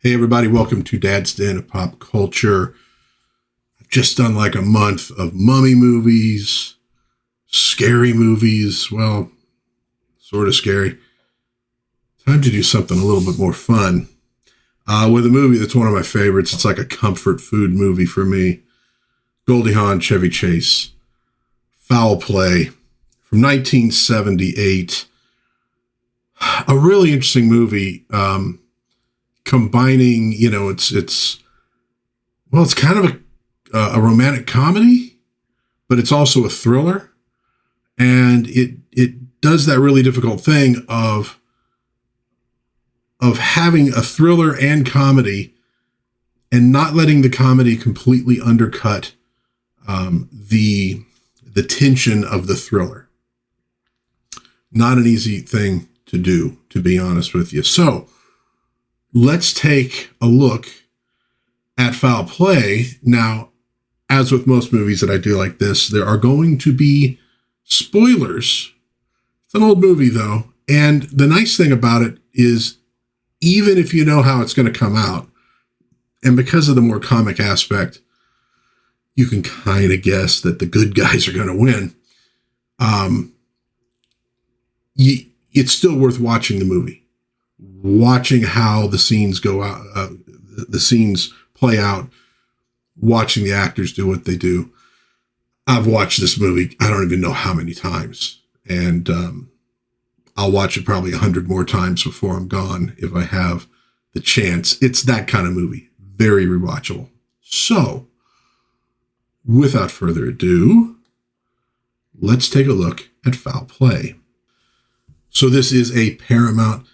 Hey everybody, welcome to Dad's Den of Pop Culture. I've just done like a month of mummy movies, scary movies, well, sort of scary. Time to do something a little bit more fun. With a movie that's one of my favorites, it's like a comfort food movie for me. Goldie, Hawn, Chevy Chase, Foul Play from 1978. A really interesting movie. Combining, it's kind of a romantic comedy, but it's also a thriller. And it does that really difficult thing of having a thriller and comedy and not letting the comedy completely undercut the tension of the thriller. Not an easy thing to do, to be honest with you. So let's take a look at Foul Play. Now, as with most movies that I do like this, there are going to be spoilers. It's an old movie, though. And the nice thing about it is, even if you know how it's going to come out, and because of the more comic aspect, you can kind of guess that the good guys are going to win. It's still worth watching the movie. Watching how the scenes go out, the scenes play out, watching the actors do what they do. I've watched this movie, I don't even know how many times, and I'll watch it probably 100 more times before I'm gone if I have the chance. It's that kind of movie, very rewatchable. So, without further ado, let's take a look at Foul Play. So this is a Paramount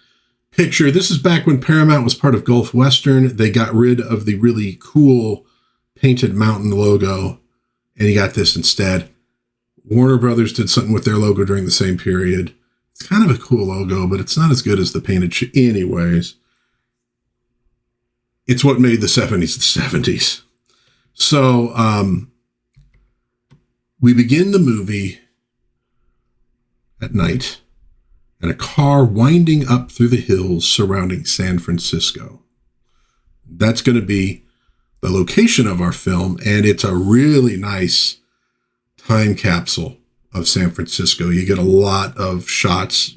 picture. This is back when Paramount was part of Gulf Western. They got rid of the really cool painted mountain logo, and you got this instead. Warner Brothers did something with their logo during the same period. It's kind of a cool logo, but it's not as good as the painted anyways. It's what made the 70s the 70s. So we begin the movie at night, and a car winding up through the hills surrounding San Francisco. That's going to be the location of our film, and it's a really nice time capsule of San Francisco. You get a lot of shots,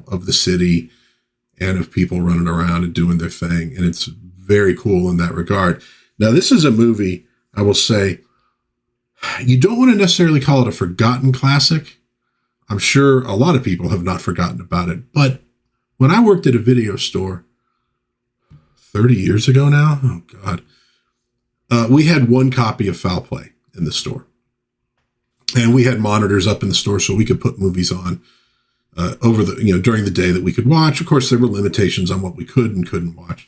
of the city and of people running around and doing their thing, and it's very cool in that regard. Now, this is a movie, I will say, you don't want to necessarily call it a forgotten classic. I'm sure a lot of people have not forgotten about it. But when I worked at a video store 30 years ago now, oh God, we had one copy of Foul Play in the store. And we had monitors up in the store so we could put movies on during the day that we could watch. Of course, there were limitations on what we could and couldn't watch.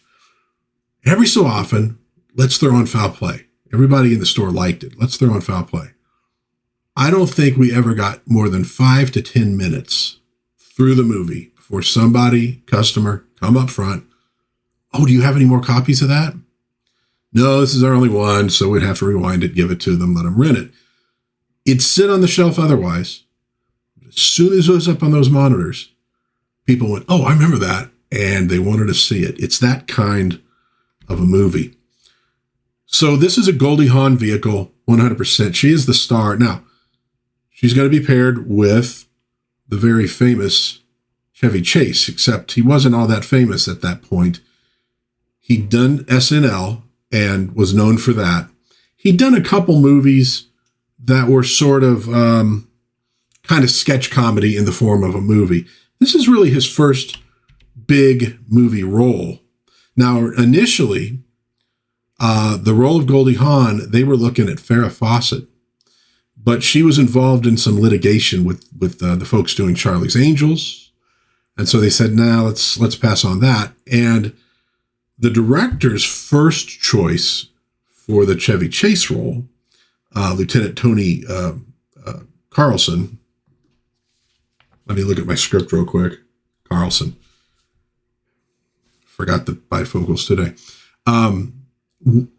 Every so often, let's throw on Foul Play. Everybody in the store liked it. Let's throw on Foul Play. I don't think we ever got more than 5 to 10 minutes through the movie before customer, come up front. Oh, do you have any more copies of that? No, this is our only one, so we'd have to rewind it, give it to them, let them rent it. It'd sit on the shelf otherwise. As soon as it was up on those monitors, people went, oh, I remember that, and they wanted to see it. It's that kind of a movie. So this is a Goldie Hawn vehicle, 100%. She is the star. Now, she's going to be paired with the very famous Chevy Chase, except he wasn't all that famous at that point. He'd done SNL and was known for that. He'd done a couple movies that were sort of kind of sketch comedy in the form of a movie. This is really his first big movie role. Now, initially, the role of Goldie Hawn, they were looking at Farah Fawcett. But she was involved in some litigation with the folks doing Charlie's Angels. And so they said, nah, let's pass on that. And the director's first choice for the Chevy Chase role, Lieutenant Tony Carlson. Let me look at my script real quick. Carlson. Forgot the bifocals today.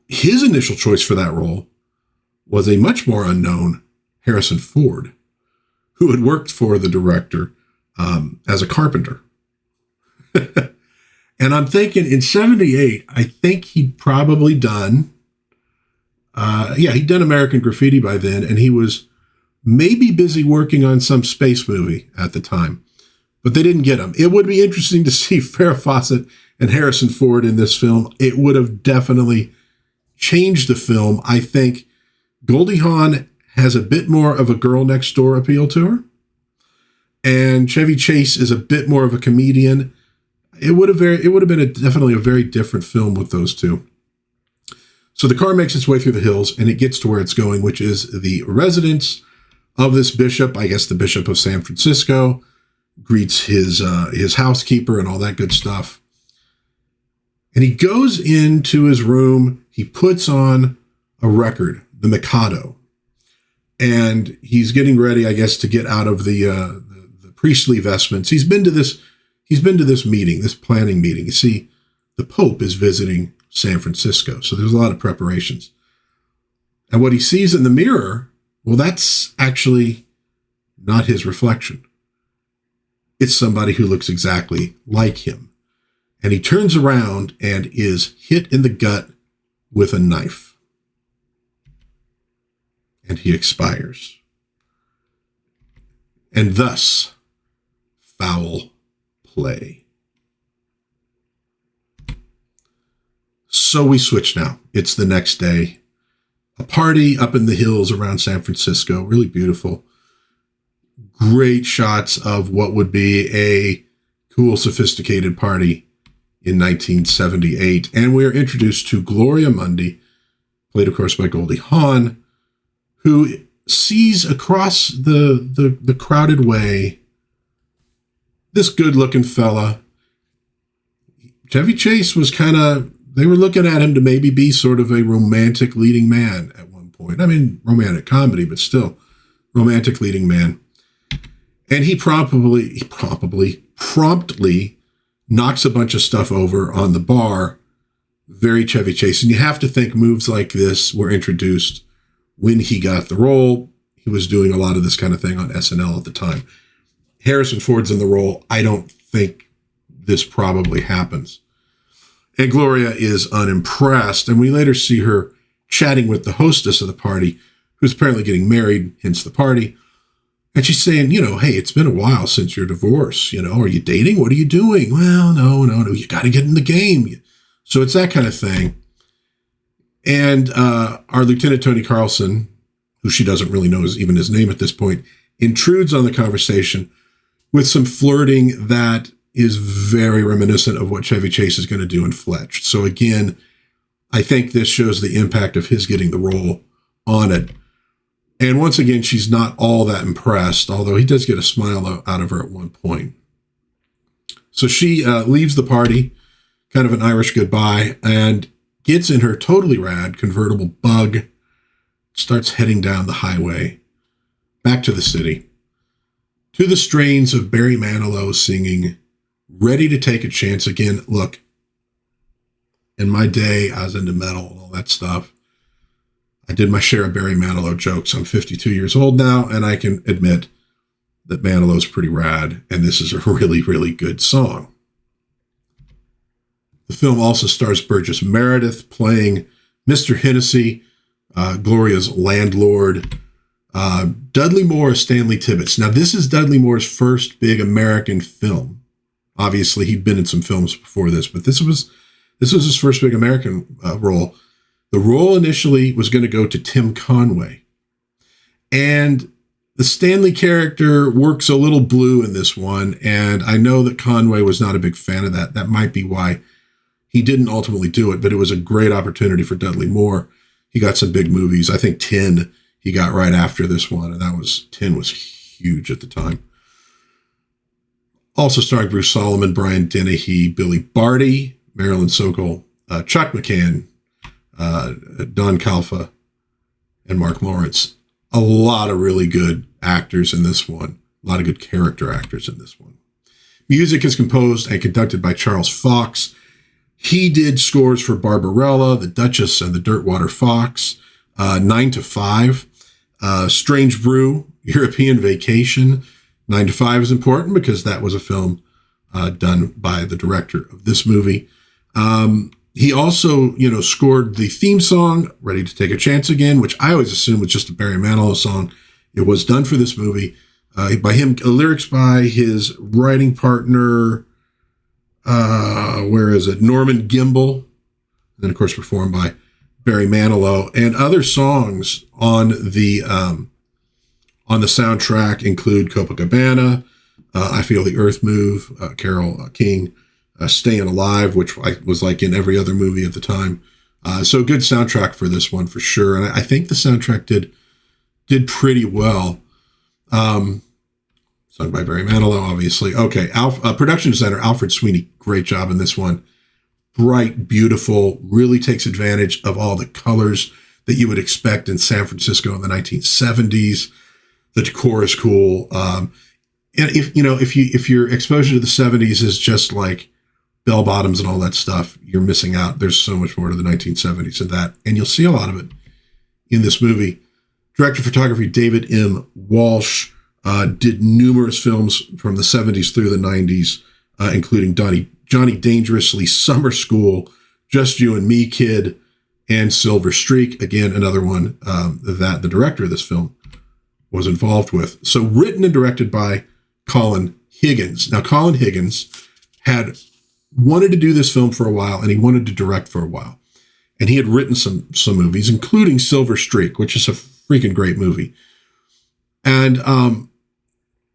His initial choice for that role was a much more unknown Harrison Ford, who had worked for the director as a carpenter. And I'm thinking in 78, I think he'd probably done, he'd done American Graffiti by then, and he was maybe busy working on some space movie at the time, but they didn't get him. It would be interesting to see Farrah Fawcett and Harrison Ford in this film. It would have definitely changed the film. I think Goldie Hawn has a bit more of a girl next door appeal to her, and Chevy Chase is a bit more of a comedian. It would have been definitely a very different film with those two. So the car makes its way through the hills, and it gets to where it's going, which is the residence of this bishop. I guess the Bishop of San Francisco greets his housekeeper and all that good stuff. And he goes into his room. He puts on a record, the Mikado, and he's getting ready, I guess, to get out of the priestly vestments. He's been to this meeting, this planning meeting. You see, the Pope is visiting San Francisco, so there's a lot of preparations. And what he sees in the mirror, well, that's actually not his reflection. It's somebody who looks exactly like him. And he turns around and is hit in the gut with a knife. And he expires. And thus, foul play. So we switch now. It's the next day. A party up in the hills around San Francisco. Really beautiful. Great shots of what would be a cool, sophisticated party in 1978. And we are introduced to Gloria Mundy, played, of course, by Goldie Hawn, who sees across the crowded way this good-looking fella. Chevy Chase was they were looking at him to maybe be sort of a romantic leading man at one point. I mean, romantic comedy, but still romantic leading man. And he promptly knocks a bunch of stuff over on the bar. Very Chevy Chase. And you have to think moves like this were introduced when he got the role. He was doing a lot of this kind of thing on SNL at the time. Harrison Ford's in the role. I don't think this probably happens. And Gloria is unimpressed. And we later see her chatting with the hostess of the party, who's apparently getting married, hence the party. And she's saying, hey, it's been a while since your divorce. Are you dating? What are you doing? Well, no. You got to get in the game. So it's that kind of thing. And our Lieutenant Tony Carlson, who she doesn't really know even his name at this point, intrudes on the conversation with some flirting that is very reminiscent of what Chevy Chase is going to do in Fletch. So again, I think this shows the impact of his getting the role on it. And once again, she's not all that impressed, although he does get a smile out of her at one point. So she leaves the party, kind of an Irish goodbye, and gets in her totally rad convertible Bug, starts heading down the highway back to the city, to the strains of Barry Manilow singing Ready to Take a Chance Again. Look, in my day, I was into metal and all that stuff. I did my share of Barry Manilow jokes. I'm 52 years old now, and I can admit that Manilow's pretty rad, and this is a really, really good song. The film also stars Burgess Meredith playing Mr. Hennessy, Gloria's landlord. Dudley Moore is Stanley Tibbets. Now, this is Dudley Moore's first big American film. Obviously, he'd been in some films before this, but this was his first big American role. The role initially was going to go to Tim Conway. And the Stanley character works a little blue in this one, and I know that Conway was not a big fan of that. That might be why he didn't ultimately do it, but it was a great opportunity for Dudley Moore. He got some big movies. I think 10 he got right after this one, and 10 was huge at the time. Also starring Bruce Solomon, Brian Dennehy, Billy Barty, Marilyn Sokol, Chuck McCann, Don Calfa, and Mark Lawrence. A lot of really good actors in this one. A lot of good character actors in this one. Music is composed and conducted by Charles Fox. He did scores for Barbarella, The Duchess, and The Dirtwater Fox, 9 to 5, Strange Brew, European Vacation. 9 to 5 is important because that was a film done by the director of this movie. He also, scored the theme song, Ready to Take a Chance Again, which I always assumed was just a Barry Manilow song. It was done for this movie. By him, lyrics by his writing partner, Norman Gimbel. And then, of course, performed by Barry Manilow. And other songs on the soundtrack include Copacabana, I Feel the Earth Move, Carole King, Stayin' Alive, which was like in every other movie at the time. So a good soundtrack for this one for sure. And I think the soundtrack did pretty well. Sung by Barry Manilow, obviously. Okay, production designer Alfred Sweeney, great job in this one. Bright, beautiful, really takes advantage of all the colors that you would expect in San Francisco in the 1970s. The decor is cool. And if your exposure to the 70s is just like bell bottoms and all that stuff, you're missing out. There's so much more to the 1970s than that. And you'll see a lot of it in this movie. Director of photography, David M. Walsh, did numerous films from the 70s through the 90s, including Johnny Dangerously, Summer School, Just You and Me, Kid, and Silver Streak. Again, another one that the director of this film was involved with. So written and directed by Colin Higgins. Now, Colin Higgins had wanted to do this film for a while, and he wanted to direct for a while. And he had written some movies, including Silver Streak, which is a freaking great movie. And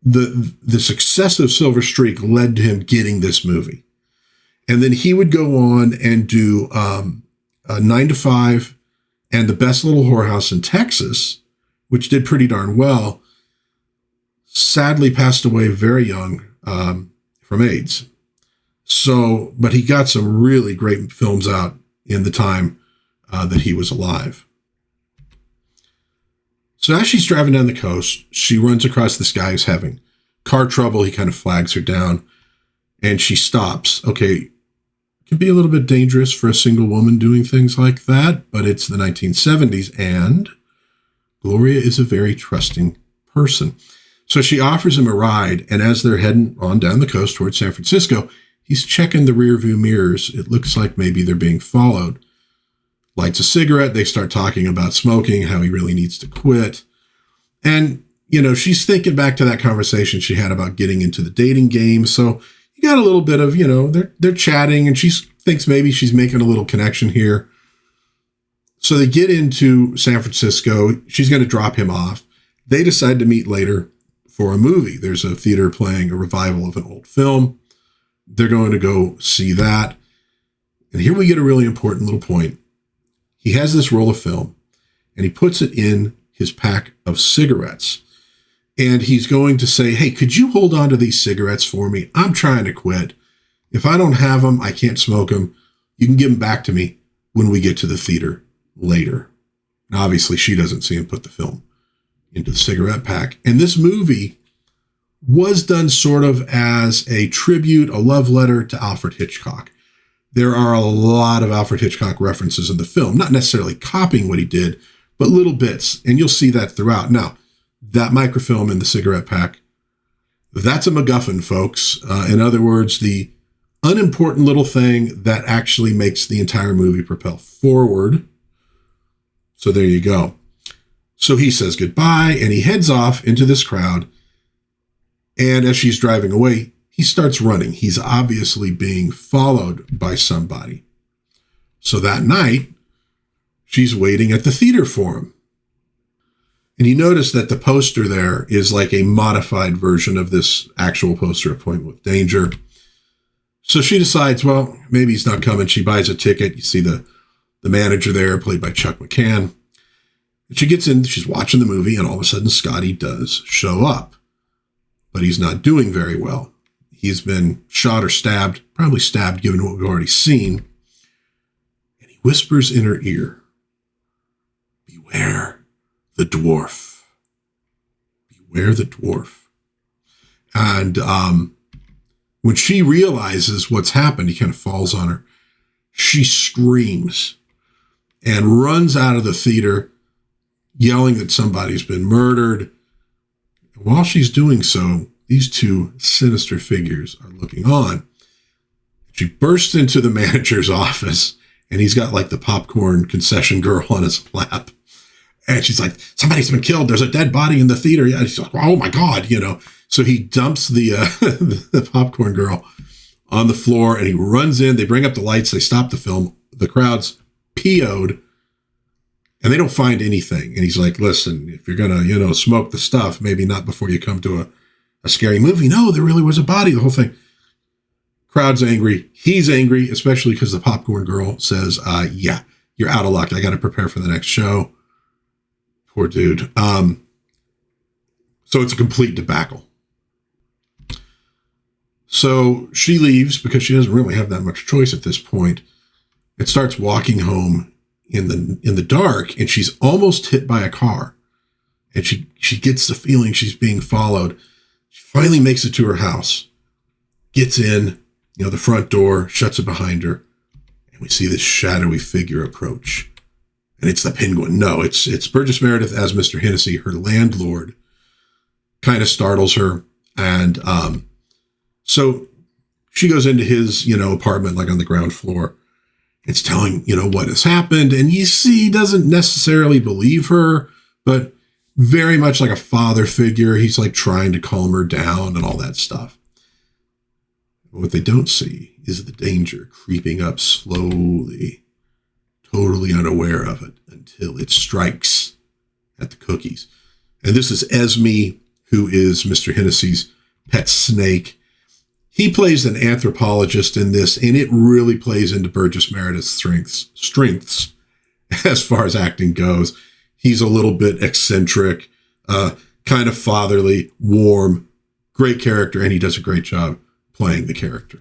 the success of Silver Streak led to him getting this movie. And then he would go on and do 9 to 5 and The Best Little Whorehouse in Texas, which did pretty darn well. Sadly passed away very young from AIDS. So, but he got some really great films out in the time that he was alive. So as she's driving down the coast, she runs across this guy who's having car trouble. He kind of flags her down and she stops. Okay, it can be a little bit dangerous for a single woman doing things like that, but it's the 1970s and Gloria is a very trusting person. So she offers him a ride, and as they're heading on down the coast towards San Francisco, he's checking the rear view mirrors. It looks like maybe they're being followed. Lights a cigarette. They start talking about smoking, how he really needs to quit. And, she's thinking back to that conversation she had about getting into the dating game. So you got a little bit of, they're chatting, and she thinks maybe she's making a little connection here. So they get into San Francisco. She's going to drop him off. They decide to meet later for a movie. There's a theater playing a revival of an old film. They're going to go see that. And here we get a really important little point. He has this roll of film and he puts it in his pack of cigarettes. And he's going to say, hey, could you hold on to these cigarettes for me? I'm trying to quit. If I don't have them, I can't smoke them. You can give them back to me when we get to the theater later. Now, obviously, she doesn't see him put the film into the cigarette pack. And this movie was done sort of as a tribute, a love letter to Alfred Hitchcock. There are a lot of Alfred Hitchcock references in the film, not necessarily copying what he did, but little bits. And you'll see that throughout. Now, that microfilm in the cigarette pack, that's a McGuffin, folks. In other words, the unimportant little thing that actually makes the entire movie propel forward. So there you go. So he says goodbye and he heads off into this crowd. And as she's driving away, he starts running. He's obviously being followed by somebody. So that night, she's waiting at the theater for him. And you notice that the poster there is like a modified version of this actual poster, Appointment with Danger. So she decides, well, maybe he's not coming. She buys a ticket. You see the manager there, played by Chuck McCann. And she gets in, she's watching the movie, and all of a sudden Scotty does show up. But he's not doing very well. He's been shot or stabbed, probably stabbed given what we've already seen. And he whispers in her ear, beware the dwarf. Beware the dwarf. And when she realizes what's happened, he kind of falls on her. She screams and runs out of the theater, yelling that somebody's been murdered. And while she's doing so, these two sinister figures are looking on. She bursts into the manager's office, and he's got like the popcorn concession girl on his lap. And she's like, somebody's been killed. There's a dead body in the theater. Yeah, she's like, oh my God, So he dumps the the popcorn girl on the floor, and he runs in. They bring up the lights. They stop the film. The crowd's PO'd, and they don't find anything. And he's like, listen, if you're going to, smoke the stuff, maybe not before you come to a scary movie. No, there really was a body, the whole thing. Crowd's angry. He's angry, especially because the popcorn girl says, yeah, you're out of luck. I got to prepare for the next show. Poor dude. So it's a complete debacle. So she leaves because she doesn't really have that much choice at this point. It starts walking home in the dark, and she's almost hit by a car. And she gets the feeling she's being followed. She finally makes it to her house, gets in, the front door, shuts it behind her, and we see this shadowy figure approach. And it's the Penguin. No, it's Burgess Meredith as Mr. Hennessy, her landlord. Kind of startles her. And so she goes into his, apartment, like on the ground floor. It's telling, what has happened. And you see, he doesn't necessarily believe her, but very much like a father figure. He's like trying to calm her down and all that stuff. But what they don't see is the danger creeping up slowly, totally unaware of it until it strikes at the cookies. And this is Esme, who is Mr. Hennessy's pet snake. He plays an anthropologist in this, and it really plays into Burgess Meredith's strengths as far as acting goes. He's a little bit eccentric, kind of fatherly, warm, great character, and he does a great job playing the character.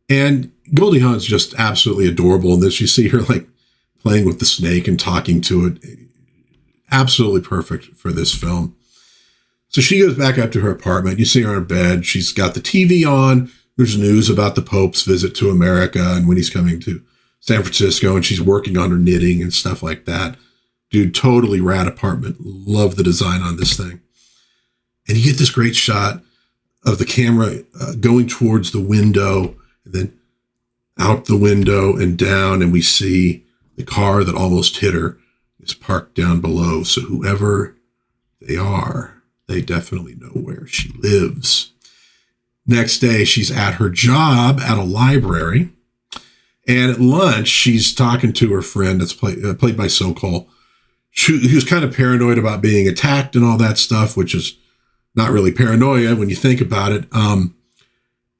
And Goldie Hawn's just absolutely adorable in this. You see her like playing with the snake and talking to it. Absolutely perfect for this film. So she goes back up to her apartment. You see her in bed. She's got the TV on. There's news about the Pope's visit to America and when he's coming to San Francisco, and she's working on her knitting and stuff like that. Dude, totally rad apartment. Love the design on this thing. And you get this great shot of the camera going towards the window and then out the window and down, and we see the car that almost hit her is parked down below. So whoever they are, they definitely know where she lives. Next day, she's at her job at a library. And at lunch, she's talking to her friend that's played by Sokol, who's kind of paranoid about being attacked and all that stuff, which is not really paranoia when you think about it.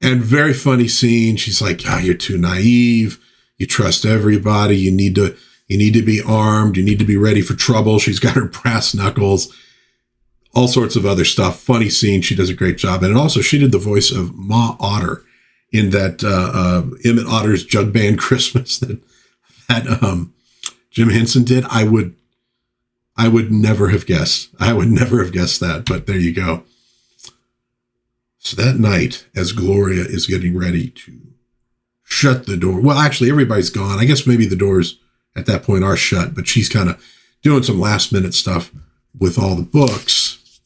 And very funny scene. She's like, you're too naive. You trust everybody. You need to be armed. You need to be ready for trouble. She's got her brass knuckles, all sorts of other stuff. Funny scene. She does a great job. And also she did the voice of Ma Otter in that Emmett Otter's Jug Band Christmas that Jim Henson did. I would never have guessed. I would never have guessed that, but there you go. So that night, as Gloria is getting ready to shut the door, well, actually everybody's gone. I guess maybe the doors at that point are shut, but she's kind of doing some last minute stuff with all the books.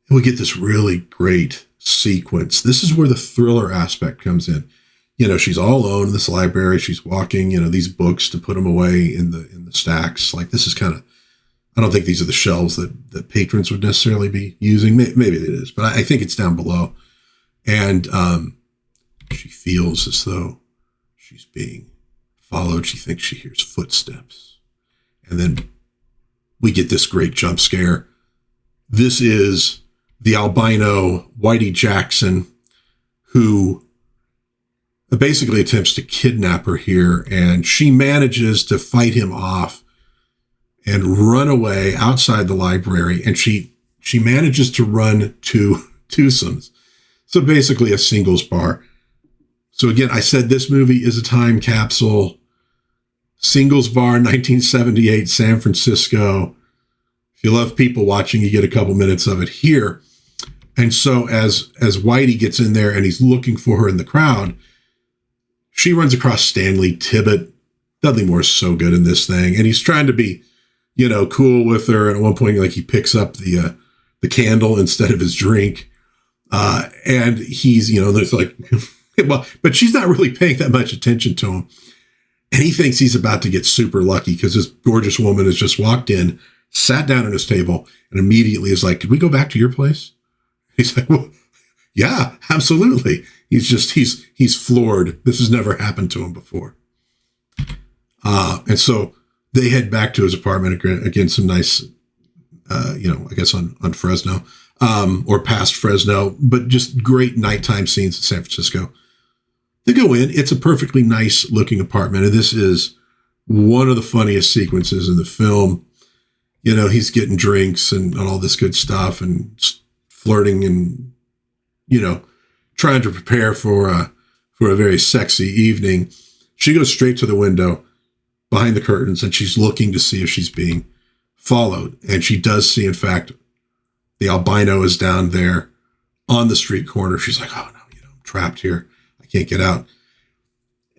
And we get this really great sequence. This is where the thriller aspect comes in. She's all alone in this library. She's walking, these books to put them away in the stacks. Like, this is kind of, I don't think these are the shelves that patrons would necessarily be using. Maybe it is, but I think it's down below. And she feels as though she's being followed. She thinks she hears footsteps. And then we get this great jump scare. This is the albino Whitey Jackson, who basically attempts to kidnap her here, and she manages to fight him off and run away outside the library, and she manages to run to Twosomes. So basically a singles bar. So again, I said this movie is a time capsule. Singles bar, 1978, San Francisco. If you love people watching, you get a couple minutes of it here. And so as Whitey gets in there and he's looking for her in the crowd, she runs across Stanley Tibbett. Dudley Moore's so good in this thing. And he's trying to be, cool with her. And at one point, like, he picks up the the candle instead of his drink. And he's, there's like, well, but she's not really paying that much attention to him. And he thinks he's about to get super lucky because this gorgeous woman has just walked in, sat down at his table, and immediately is like, "Did we go back to your place?" He's like, "Well, yeah, absolutely." He's floored. This has never happened to him before. And so they head back to his apartment again, some nice, I guess on Fresno, or past Fresno, but just great nighttime scenes in San Francisco. They go in. It's a perfectly nice looking apartment. And this is one of the funniest sequences in the film. He's getting drinks and all this good stuff and flirting and, trying to prepare for a very sexy evening. She goes straight to the window behind the curtains and she's looking to see if she's being followed. And she does see, in fact, the albino is down there on the street corner. She's like, "Oh no, I'm trapped here. I can't get out."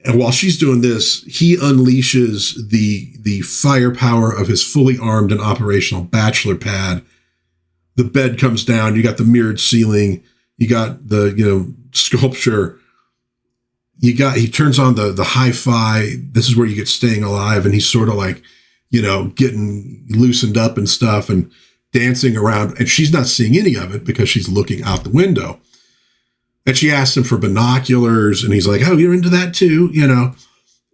And while she's doing this, he unleashes the firepower of his fully armed and operational bachelor pad. The bed comes down. You got the mirrored ceiling. You got the, sculpture. He turns on the hi-fi. This is where you get Staying Alive. And he's sort of like, getting loosened up and stuff and dancing around. And she's not seeing any of it because she's looking out the window. And she asks him for binoculars, and he's like, "Oh, you're into that too,"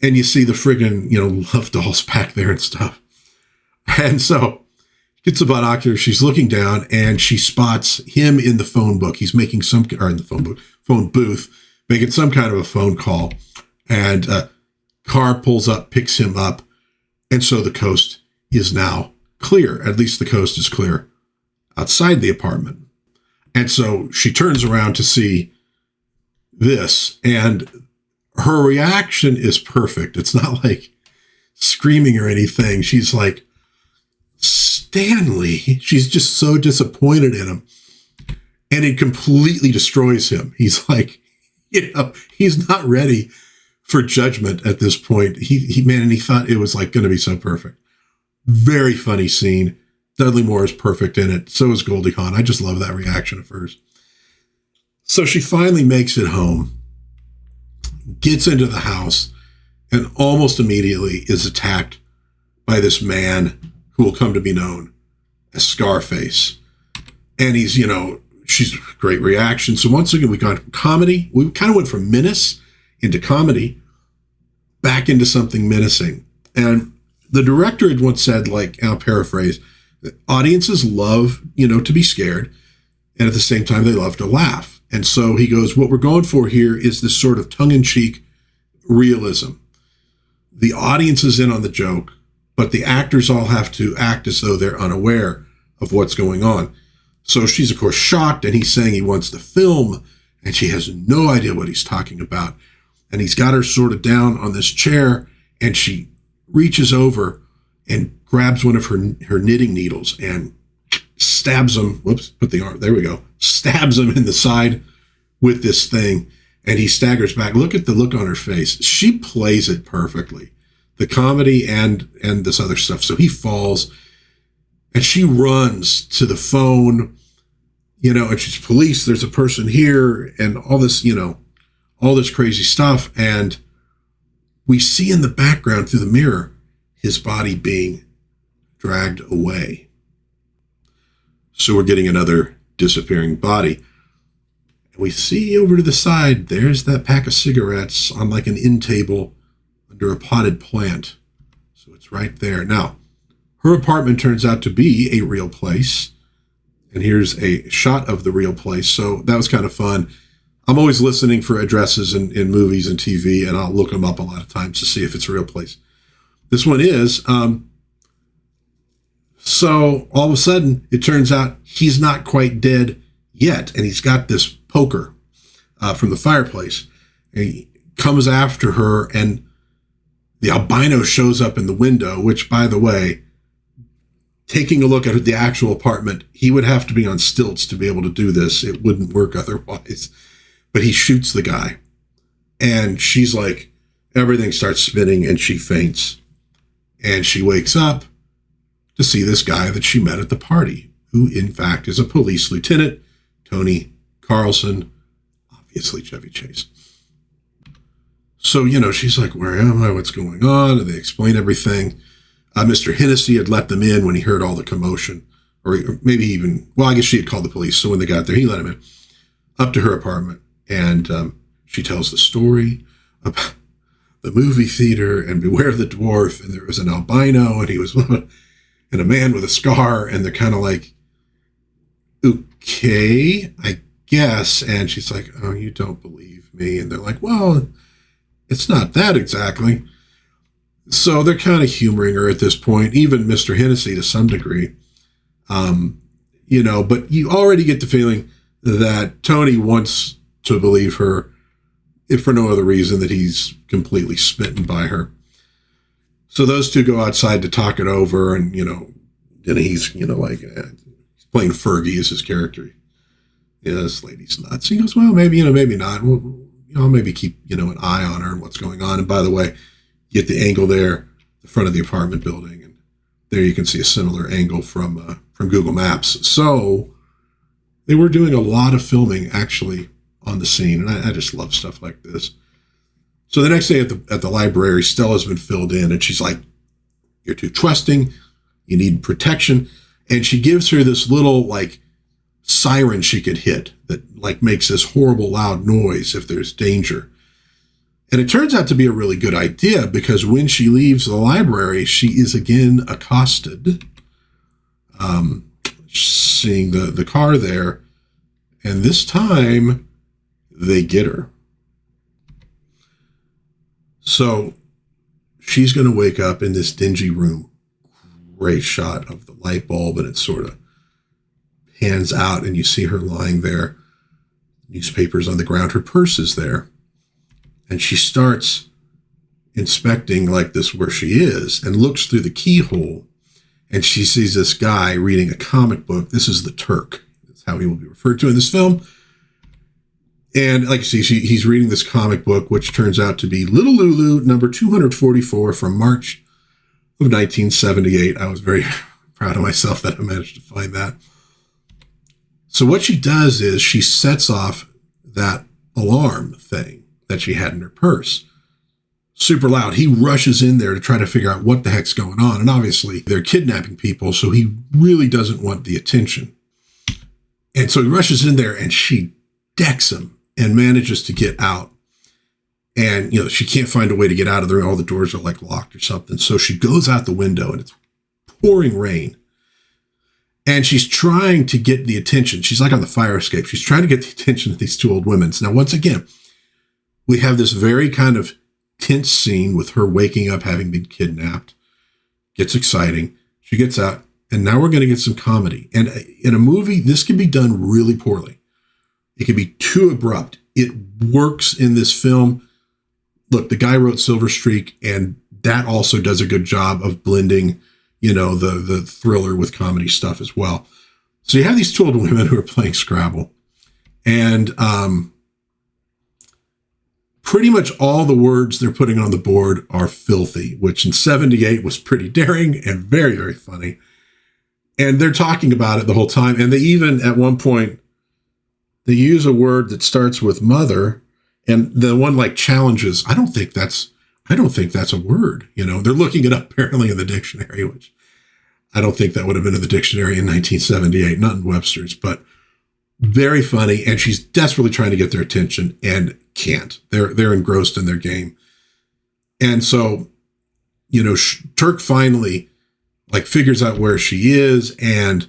And you see the friggin', love dolls back there and stuff. And so gets the binoculars. She's looking down, and she spots him in the phone book. He's making phone booth, making some kind of a phone call. And a car pulls up, picks him up. And so the coast is now clear. At least the coast is clear outside the apartment. And so she turns around to see this, and her reaction is perfect. It's not like screaming or anything. She's like, "Stanley." She's just so disappointed in him. And it completely destroys him. He's like, he's not ready for judgment at this point. He thought it was like going to be so perfect. Very funny scene. Dudley Moore is perfect in it. So is Goldie Hawn. I just love that reaction of hers. So she finally makes it home, gets into the house, and almost immediately is attacked by this man who will come to be known as Scarface. And he's, she's a great reaction. So once again, we got comedy. We kind of went from menace into comedy, back into something menacing. And the director had once said, like, I'll paraphrase, that audiences love, to be scared. And at the same time, they love to laugh. And so he goes, what we're going for here is this sort of tongue-in-cheek realism. The audience is in on the joke, but the actors all have to act as though they're unaware of what's going on. So she's, of course, shocked, and he's saying he wants the film, and she has no idea what he's talking about. And he's got her sort of down on this chair, and she reaches over and grabs one of her knitting needles and stabs him. Put the arm. There we go. Stabs him in the side with this thing. And he staggers back. Look at the look on her face. She plays it perfectly. The comedy and this other stuff. So he falls and she runs to the phone, and she's police. There's a person here and all this, all this crazy stuff. And we see in the background through the mirror, his body being dragged away. So we're getting another disappearing body. And we see over to the side, there's that pack of cigarettes on like an end table under a potted plant. So it's right there. Now, her apartment turns out to be a real place. And here's a shot of the real place. So that was kind of fun. I'm always listening for addresses in movies and TV, and I'll look them up a lot of times to see if it's a real place. This one is. So all of a sudden, it turns out he's not quite dead yet. And he's got this poker from the fireplace. And he comes after her, and the albino shows up in the window, which, by the way, taking a look at the actual apartment, he would have to be on stilts to be able to do this. It wouldn't work otherwise. But he shoots the guy. And she's like, everything starts spinning, and she faints. And she wakes up to see this guy that she met at the party. who in fact is a police lieutenant, Tony Carlson, obviously Chevy Chase. So, she's like, where am I? What's going on? And they explain everything. Mr. Hennessy had let them in when he heard all the commotion, or maybe even, I guess she had called the police. So when they got there, he let him in up to her apartment. And she tells the story about the movie theater and beware the dwarf. And there was an albino and he was, and a man with a scar. And they're kind of like, okay, I guess. And she's like, oh, you don't believe me. And they're like, well, it's not that exactly. So they're kind of humoring her at this point, even Mr. Hennessy to some degree. But you already get the feeling that Tony wants to believe her, if for no other reason that he's completely smitten by her. So those two go outside to talk it over, and, he's, he's playing Fergie as his character. This lady's nuts. He goes, well, maybe, maybe not. I'll maybe keep, an eye on her and what's going on. And by the way, you get the angle there, the front of the apartment building, and there you can see a similar angle from Google Maps. So they were doing a lot of filming actually on the scene, and I just love stuff like this. So the next day at the library, Stella's been filled in, and she's like, "You're too trusting. You need protection." And she gives her this little siren she could hit that makes this horrible loud noise if there's danger. And it turns out to be a really good idea, because when she leaves the library, she is again accosted, seeing the car there. And this time they get her. So she's going to wake up in this dingy room. Great shot of the light bulb, and it sort of pans out and you see her lying there. Newspapers on the ground. Her purse is there. And she starts inspecting this where she is, and looks through the keyhole, and she sees this guy reading a comic book. This is the Turk. That's how he will be referred to in this film. And like you see, he's reading this comic book, which turns out to be Little Lulu, number 244 from March of 1978. I was very proud of myself that I managed to find that. So what she does is she sets off that alarm thing that she had in her purse. Super loud. He rushes in there to try to figure out what the heck's going on. And obviously they're kidnapping people, so he really doesn't want the attention. And so he rushes in there and she decks him and manages to get out. And, she can't find a way to get out of there. All the doors are locked or something. So she goes out the window, and it's pouring rain. And she's trying to get the attention. She's on the fire escape. She's trying to get the attention of these two old women. Now, once again, we have this very kind of tense scene with her waking up, having been kidnapped. Gets exciting. She gets out, and now we're going to get some comedy. And in a movie, this can be done really poorly. It can be too abrupt. It works in this film. Look, the guy wrote Silver Streak, and that also does a good job of blending, the thriller with comedy stuff as well. So you have these two old women who are playing Scrabble, and pretty much all the words they're putting on the board are filthy, which in 78 was pretty daring and very, very funny. And they're talking about it the whole time. And they even, at one point, they use a word that starts with mother, and the one challenges. I don't think that's a word. They're looking it up apparently in the dictionary, which I don't think that would have been in the dictionary in 1978, not in Webster's, but very funny. And she's desperately trying to get their attention and can't. They're engrossed in their game. And so, Turk finally figures out where she is, and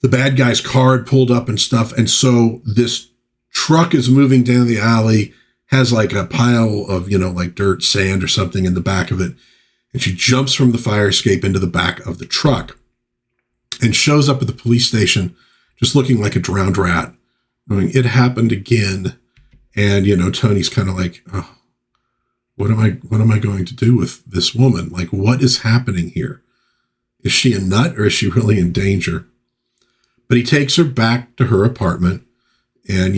the bad guy's car had pulled up and stuff. And so this truck is moving down the alley, has a pile of, dirt, sand or something in the back of it. And she jumps from the fire escape into the back of the truck and shows up at the police station, just looking like a drowned rat, going, "It happened again." And, Tony's kind of oh, what am I going to do with this woman? What is happening here? Is she a nut, or is she really in danger? But he takes her back to her apartment and,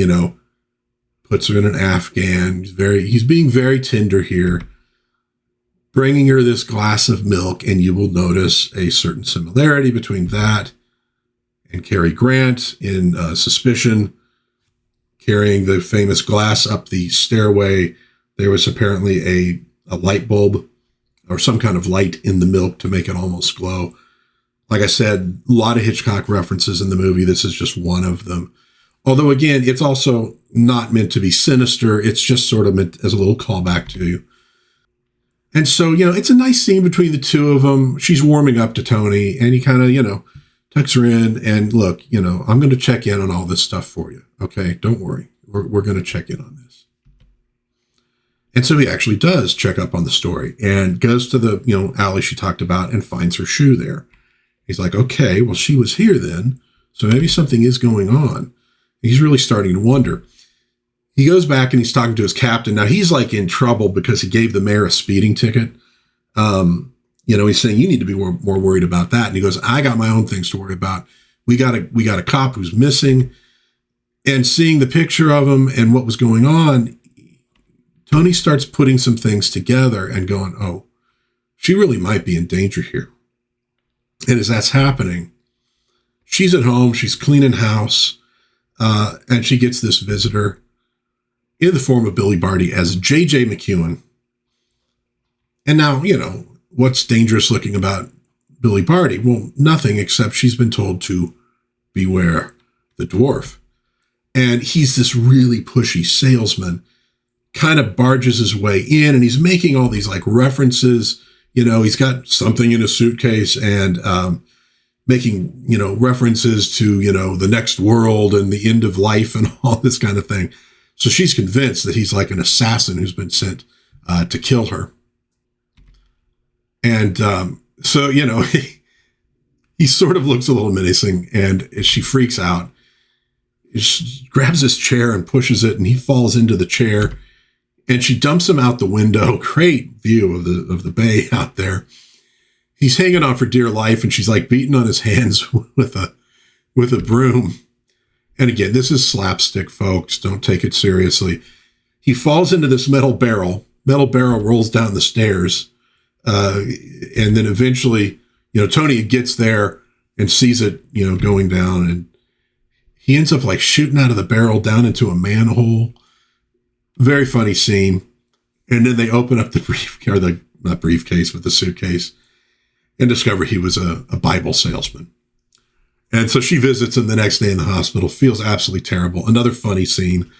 puts her in an Afghan. He's being very tender here, bringing her this glass of milk. And you will notice a certain similarity between that and Cary Grant in Suspicion, carrying the famous glass up the stairway. There was apparently a light bulb or some kind of light in the milk to make it almost glow. Like I said, a lot of Hitchcock references in the movie. This is just one of them. Although, again, it's also not meant to be sinister. It's just sort of meant as a little callback to you. And so, it's a nice scene between the two of them. She's warming up to Tony, and he kind of, tucks her in. And look, I'm going to check in on all this stuff for you. Okay, don't worry. We're going to check in on this. And so he actually does check up on the story and goes to the, alley she talked about and finds her shoe there. He's like, okay, well, she was here then, so maybe something is going on. He's really starting to wonder. He goes back and he's talking to his captain. Now, he's like in trouble because he gave the mayor a speeding ticket. He's saying, you need to be more worried about that. And he goes, I got my own things to worry about. We got a cop who's missing. And seeing the picture of him and what was going on, Tony starts putting some things together and going, oh, she really might be in danger here. And as that's happening, she's at home, she's cleaning house, and she gets this visitor in the form of Billy Barty as J.J. McEwen. And now, what's dangerous looking about Billy Barty? Well, nothing except she's been told to beware the dwarf. And he's this really pushy salesman, kind of barges his way in, and he's making all these like references. He's got something in a suitcase and making, references to, the next world and the end of life and all this kind of thing. So she's convinced that he's like an assassin who's been sent to kill her. And so, he sort of looks a little menacing, and she freaks out. She grabs his chair and pushes it, and he falls into the chair. And she dumps him out the window. Great view of the bay out there. He's hanging on for dear life, and she's like beating on his hands with a broom. And again, this is slapstick, folks. Don't take it seriously. He falls into this metal barrel. Metal barrel rolls down the stairs. And then eventually, Tony gets there and sees it, going down. And he ends up like shooting out of the barrel down into a manhole. Very funny scene. And then they open up the not briefcase, but the suitcase, and discover he was a Bible salesman. And so she visits him the next day in the hospital, feels absolutely terrible. Another funny scene.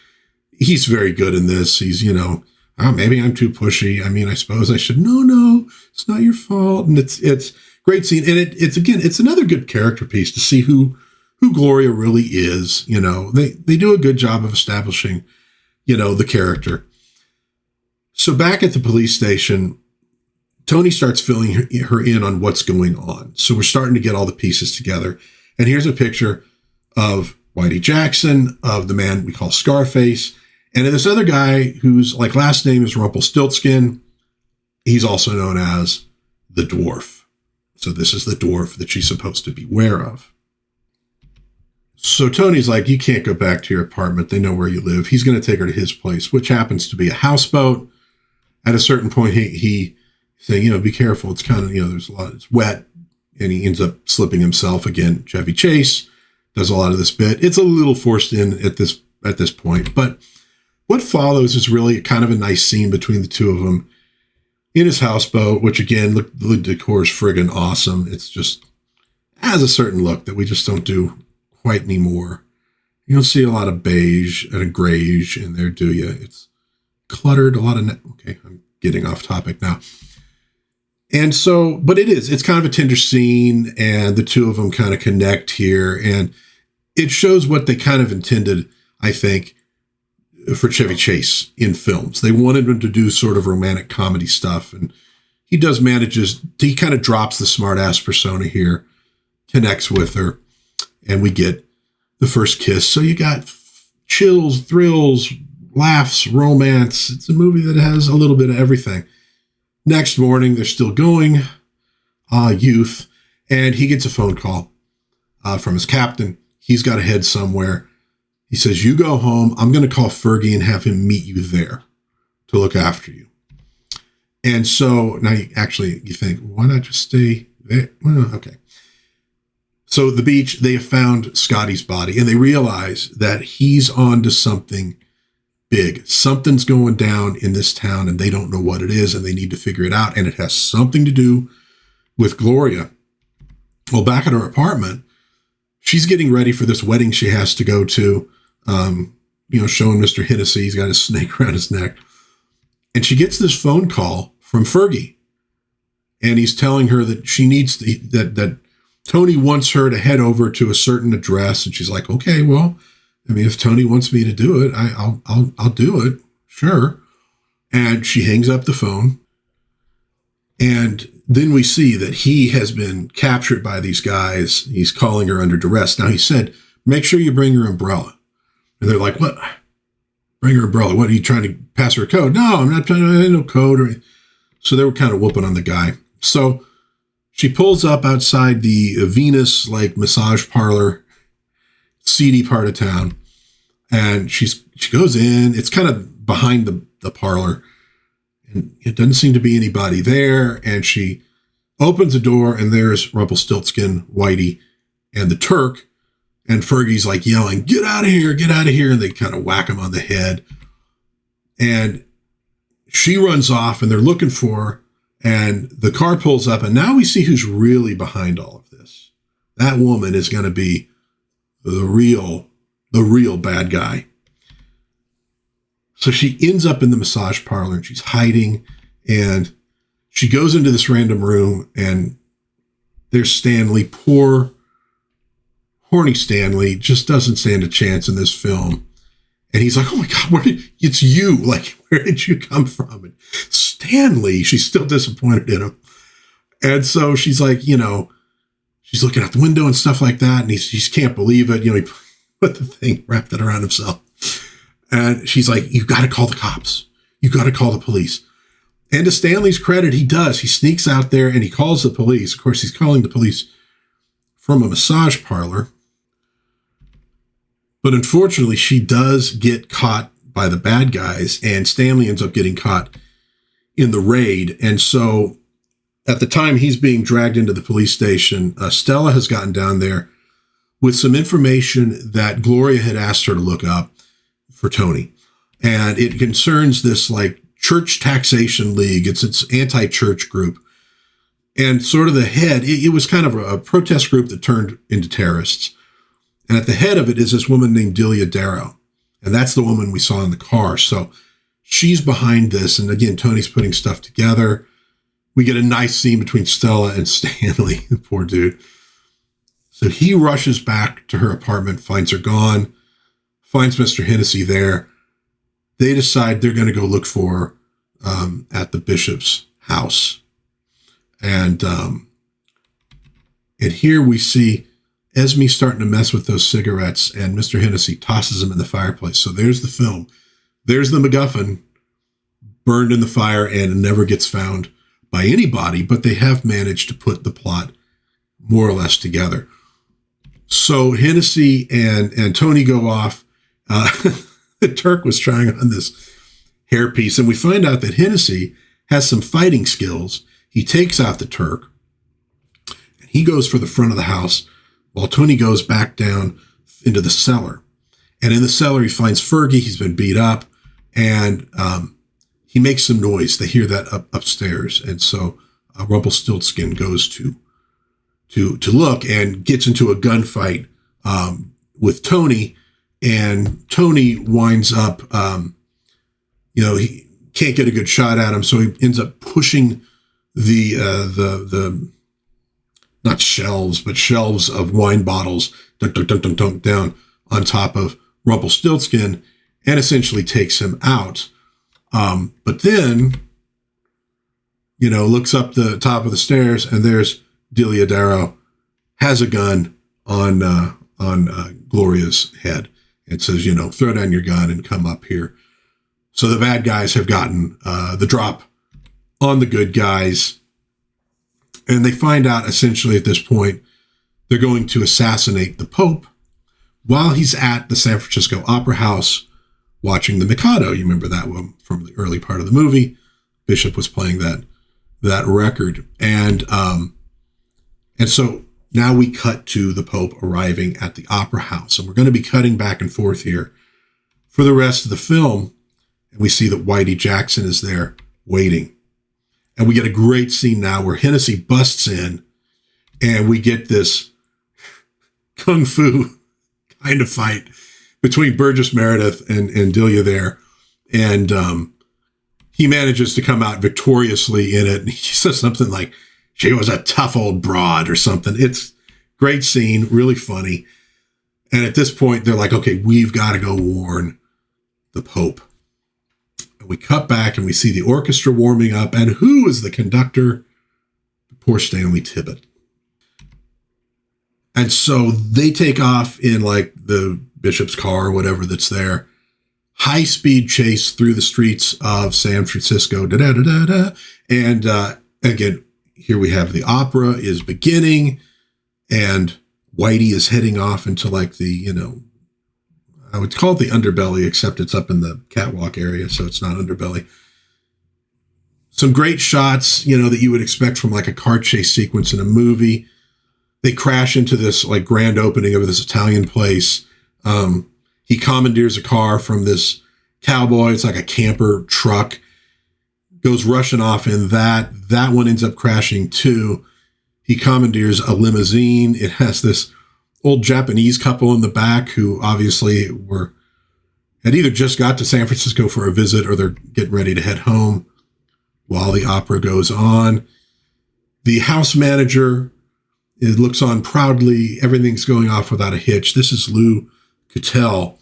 He's very good in this. He's, oh, maybe I'm too pushy. I mean, I suppose I should. No, it's not your fault. And it's great scene. And it's another good character piece to see who Gloria really is. They do a good job of establishing the character. So back at the police station, Tony starts filling her in on what's going on. So we're starting to get all the pieces together. And here's a picture of Whitey Jackson, of the man we call Scarface, and this other guy whose like last name is Rumpelstiltskin. He's also known as the dwarf. So this is the dwarf that she's supposed to beware of. So Tony's like, you can't go back to your apartment. They know where you live. He's going to take her to his place, which happens to be a houseboat. At a certain point, he saying, be careful. It's kind of, there's a lot, it's wet. And he ends up slipping himself again. Chevy Chase does a lot of this bit. It's a little forced in at this point. But what follows is really kind of a nice scene between the two of them in his houseboat, which again, look, the decor is friggin' awesome. It's just has a certain look that we just don't do quite anymore. You don't see a lot of beige and a grayish in there, do you? It's cluttered, a lot of okay, I'm getting off topic now. And so, but it's kind of a tender scene, and the two of them kind of connect here, and it shows what they kind of intended, I think, for Chevy Chase in films. They wanted him to do sort of romantic comedy stuff, and he kind of drops the smartass persona here, connects with her, and we get the first kiss. So you got chills, thrills, laughs, romance. It's a movie that has a little bit of everything. Next morning, they're still going, youth, and he gets a phone call from his captain. He's got to head somewhere. He says, you go home. I'm going to call Fergie and have him meet you there to look after you. And so now you think, why not just stay there? Well, okay. So at the beach, they have found Scotty's body, and they realize that he's on to something big. Something's going down in this town, and they don't know what it is, and they need to figure it out. And it has something to do with Gloria. Well, back at her apartment, she's getting ready for this wedding she has to go to, showing Mr. Hennessy. He's got a snake around his neck. And she gets this phone call from Fergie. And he's telling her that she needs that Tony wants her to head over to a certain address. And she's like, okay, well, I mean, if Tony wants me to do it, I'll do it. Sure. And she hangs up the phone. And then we see that he has been captured by these guys. He's calling her under duress. Now, he said, make sure you bring your umbrella. And they're like, what? Bring her umbrella. What, are you trying to pass her a code? No, I'm not trying to, no code. So they were kind of whooping on the guy. So she pulls up outside the Venus massage parlor, seedy part of town. And she goes in. It's kind of behind the parlor. And it doesn't seem to be anybody there. And she opens the door, and there's Rumpelstiltskin, Whitey, and the Turk. And Fergie's yelling, get out of here, get out of here. And they kind of whack him on the head. And she runs off, and they're looking for her. And the car pulls up, and now we see who's really behind all of this. That woman is going to be the real bad guy. So she ends up in the massage parlor, and she's hiding, and she goes into this random room, and there's Stanley. Poor, horny Stanley just doesn't stand a chance in this film. And he's like, oh my God, it's you. Where did you come from? And Stanley, she's still disappointed in him. And so she's she's looking out the window and stuff like that. And he just can't believe it. He put the thing, wrapped it around himself. And she's like, you've got to call the cops. You've got to call the police. And to Stanley's credit, he does. He sneaks out there and he calls the police. Of course, he's calling the police from a massage parlor. But unfortunately, she does get caught by the bad guys, and Stanley ends up getting caught in the raid. And so at the time he's being dragged into the police station, Stella has gotten down there with some information that Gloria had asked her to look up for Tony. And it concerns this church taxation league. It's its anti-church group. And sort of the head, it was kind of a protest group that turned into terrorists. And at the head of it is this woman named Delia Darrow. And that's the woman we saw in the car. So she's behind this. And again, Tony's putting stuff together. We get a nice scene between Stella and Stanley, the poor dude. So he rushes back to her apartment, finds her gone, finds Mr. Hennessy there. They decide they're going to go look for her at the bishop's house. And here we see Esme starting to mess with those cigarettes, and Mr. Hennessy tosses them in the fireplace. So there's the film. There's the McGuffin burned in the fire and never gets found by anybody, but they have managed to put the plot more or less together. So Hennessy and Tony go off. The Turk was trying on this hairpiece, and we find out that Hennessy has some fighting skills. He takes out the Turk, and he goes for the front of the house, while Tony goes back down into the cellar. And in the cellar, he finds Fergie. He's been beat up. And he makes some noise. They hear that upstairs. And so Rumpelstiltskin goes to look and gets into a gunfight with Tony. And Tony winds up, he can't get a good shot at him. So he ends up pushing the not shelves, but shelves of wine bottles down on top of Rumpelstiltskin and essentially takes him out. But then, looks up the top of the stairs, and there's Delia Darrow has a gun on Gloria's head and says, throw down your gun and come up here. So the bad guys have gotten the drop on the good guys. And they find out essentially at this point, they're going to assassinate the Pope while he's at the San Francisco Opera House watching the Mikado. You remember that one from the early part of the movie. Bishop was playing that record. And so Now we cut to the Pope arriving at the Opera House, and we're going to be cutting back and forth here for the rest of the film. And we see that Whitey Jackson is there waiting. And we get a great scene now where Hennessy busts in, and we get this kung fu kind of fight between Burgess, Meredith, and Delia there. And he manages to come out victoriously in it. And he says something like, she was a tough old broad or something. It's great scene, really funny. And at this point, they're like, okay, we've got to go warn the Pope. And we cut back and we see the orchestra warming up. And who is the conductor? Poor Stanley Tibbett. And so they take off in like the bishop's car or whatever that's there. High-speed chase through the streets of San Francisco. Da-da-da-da-da. And again, here we have the opera is beginning, and Whitey is heading off into like the, I would call it the underbelly, except it's up in the catwalk area, so it's not underbelly. Some great shots, that you would expect from like a car chase sequence in a movie. They crash into this like grand opening of this Italian place. He commandeers a car from this cowboy. It's like a camper truck. Goes rushing off in that. That one ends up crashing too. He commandeers a limousine. It has this old Japanese couple in the back who obviously had either just got to San Francisco for a visit or they're getting ready to head home while the opera goes on. The house manager, it looks on proudly. Everything's going off without a hitch. This is Lou Cattell,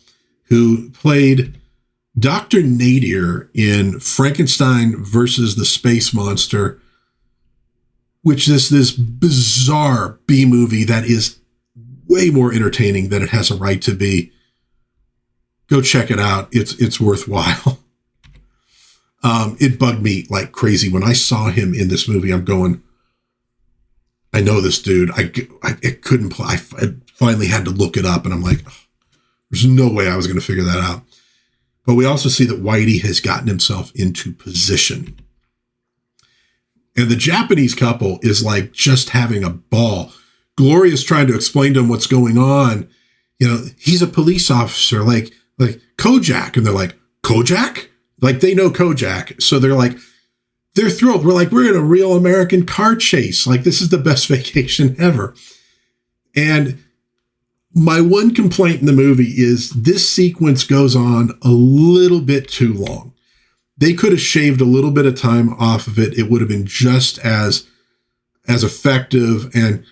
who played Dr. Nadir in Frankenstein versus the Space Monster, which is this bizarre B-movie that is way more entertaining than it has a right to be. Go check it out. It's worthwhile. It bugged me like crazy. When I saw him in this movie, I'm going, I know this dude. I couldn't play. I finally had to look it up, and I'm like, oh, there's no way I was going to figure that out. But we also see that Whitey has gotten himself into position. And the Japanese couple is like just having a ball. Gloria's trying to explain to him what's going on. He's a police officer, like Kojak. And they're like, Kojak? Like they know Kojak. So they're thrilled. We're in a real American car chase. Like this is the best vacation ever. And my one complaint in the movie is this sequence goes on a little bit too long. They could have shaved a little bit of time off of it. It would have been just as effective and,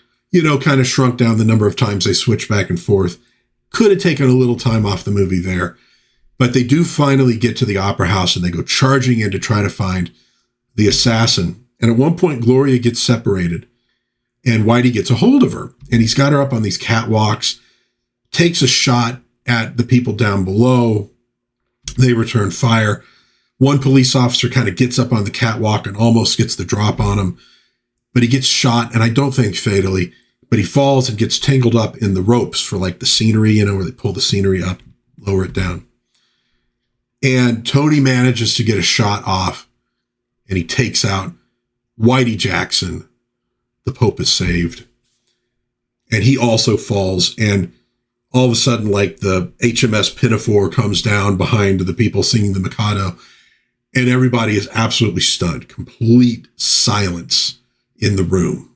kind of shrunk down the number of times they switch back and forth. Could have taken a little time off the movie there. But they do finally get to the Opera House and they go charging in to try to find the assassin. And at one point, Gloria gets separated and Whitey gets a hold of her. And he's got her up on these catwalks, takes a shot at the people down below. They return fire. One police officer kind of gets up on the catwalk and almost gets the drop on him, but he gets shot, and I don't think fatally, but he falls and gets tangled up in the ropes for like the scenery, where they pull the scenery up, lower it down. And Tony manages to get a shot off, and he takes out Whitey Jackson. The Pope is saved. And he also falls, and all of a sudden, like the HMS Pinafore comes down behind the people singing the Mikado, and everybody is absolutely stunned. Complete silence in the room.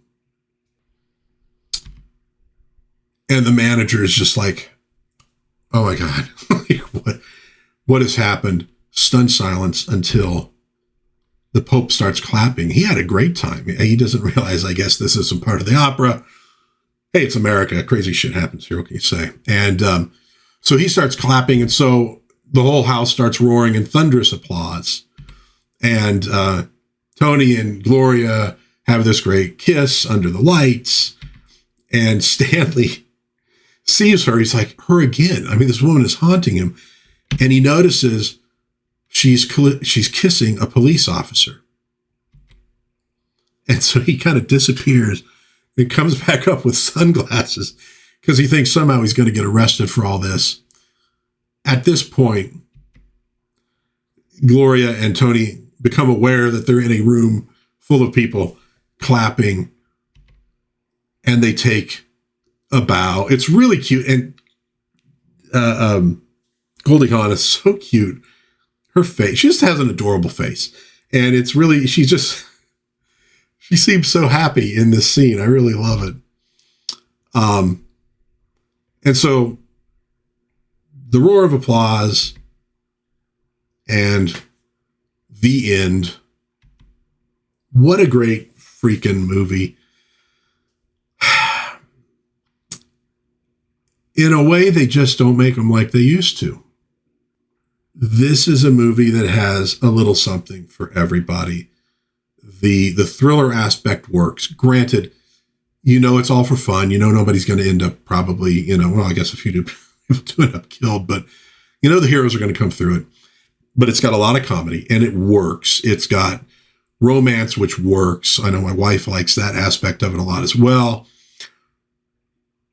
And the manager is just like, oh my God, what has happened? Stunned silence until the Pope starts clapping. He had a great time. He doesn't realize, I guess, this is some part of the opera. Hey, it's America. Crazy shit happens here. What can you say? And so he starts clapping. And so the whole house starts roaring in thunderous applause. And Tony and Gloria have this great kiss under the lights. And Stanley sees her. He's like, her again. I mean, this woman is haunting him. And he notices she's kissing a police officer. And so he kind of disappears and comes back up with sunglasses because he thinks somehow he's going to get arrested for all this. At this point, Gloria and Tony become aware that they're in a room full of people clapping. and they take a bow. It's really cute. And Goldie Hawn is so cute. Her face, she just has an adorable face. And it's really, she seems so happy in this scene. I really love it. And so the roar of applause and the end. What a great freaking movie. In a way, they just don't make them like they used to. This is a movie that has a little something for everybody. The thriller aspect works. Granted, it's all for fun. Nobody's going to end up probably, well, I guess a few people do end up killed, but the heroes are going to come through it. But it's got a lot of comedy, and it works. It's got romance, which works. I know my wife likes that aspect of it a lot as well.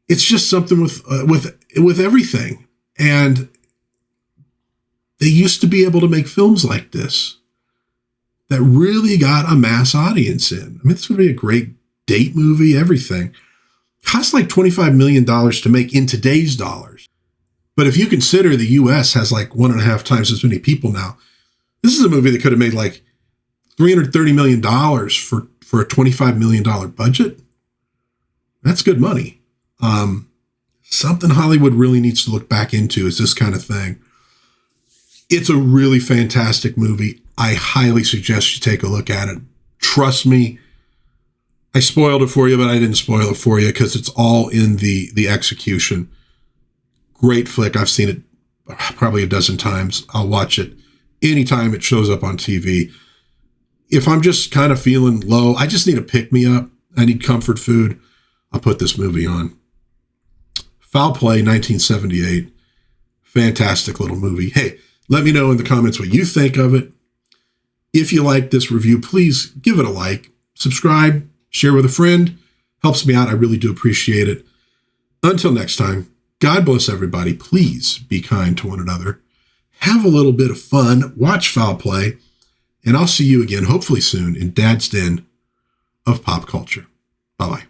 It's just something with everything. And they used to be able to make films like this that really got a mass audience in. I mean, this would be a great date movie, everything. Costs like $25 million to make in today's dollars. But if you consider the U.S. has like 1.5 times as many people now, this is a movie that could have made like $330 million for a $25 million budget. That's good money. Something Hollywood really needs to look back into is this kind of thing. It's a really fantastic movie. I highly suggest you take a look at it. Trust me, I spoiled it for you, but I didn't spoil it for you because it's all in the execution. Great flick. I've seen it probably a dozen times. I'll watch it anytime it shows up on TV. If I'm just kind of feeling low, I just need a pick-me-up. I need comfort food. I'll put this movie on. Foul Play, 1978. Fantastic little movie. Hey, let me know in the comments what you think of it. If you like this review, please give it a like, subscribe, share with a friend. Helps me out. I really do appreciate it. Until next time, God bless everybody. Please be kind to one another. Have a little bit of fun. Watch Foul Play. And I'll see you again, hopefully soon, in Dad's Den of Pop Culture. Bye-bye.